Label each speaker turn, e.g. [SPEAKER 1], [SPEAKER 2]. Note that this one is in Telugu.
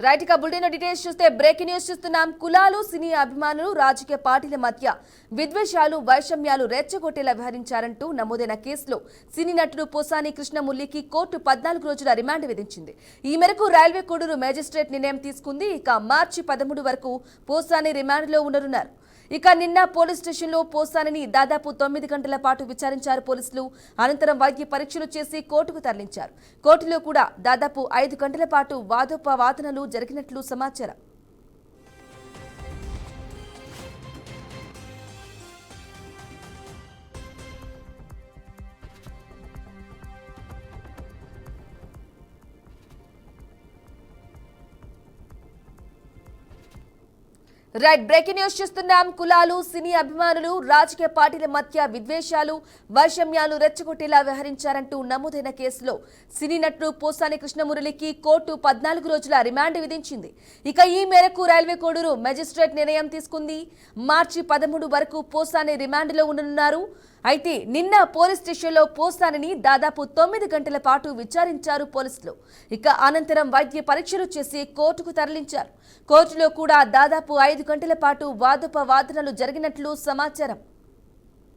[SPEAKER 1] రైట్ ఇక బులెటిన్ డీటెయిల్స్ చూస్తే బ్రేకింగ్ న్యూస్ చూస్తున్నాం. కులాలు, సినీ అభిమానులు, రాజకీయ పార్టీల మధ్య విద్వేషాలు, వైషమ్యాలు రెచ్చగొట్టేలా వ్యవహరించారంటూ నమోదైన కేసులో సినీ నటుడు పోసాని కృష్ణమురళికి కోర్టు 14 రోజుల రిమాండ్ విధించింది. ఈ మేరకు రైల్వే కోడూరు మేజిస్ట్రేట్ నిర్ణయం తీసుకుంది. ఇక మార్చి 13 వరకు పోసాని రిమాండ్లో ఉండనున్నారు. ఇక నిన్న పోలీస్ స్టేషన్లో పోసానిని దాదాపు 9 గంటల పాటు విచారించారు పోలీసులు. అనంతరం వైద్య పరీక్షలు చేసి కోర్టుకు తరలించారు. కోర్టులో కూడా దాదాపు 5 గంటల పాటు వాదోపవాదనలు జరిగినట్లు సమాచారం. రైట్ బ్రేకింగ్ న్యూస్ చూస్తున్నాం. కులాలు, సినీ అభిమానులు, రాజకీయ పార్టీల మధ్య విద్వేషాలు, వైషమ్యాలు రెచ్చగొట్టేలా వ్యవహరించారంటూ నమోదైన కేసులో సినీ నటుడు పోసాని కృష్ణమురళికి కోర్టు 14 రోజుల రిమాండ్ విధించింది. ఇక ఈ మేరకు రైల్వే కోడూరు మేజిస్ట్రేట్ నిర్ణయం తీసుకుంది. మార్చి 13 వరకు పోసాని రిమాండ్లో ఉండనున్నారు. అయితే నిన్న పోలీస్ స్టేషన్లో పోసానిని దాదాపు 9 గంటల పాటు విచారించారు పోలీసులు. ఇక అనంతరం వైద్య పరీక్షలు చేసి కోర్టుకు తరలించారు. కోర్టులో కూడా దాదాపు 5 గంటల పాటు వాదోపవాదనలు జరిగినట్లు సమాచారం.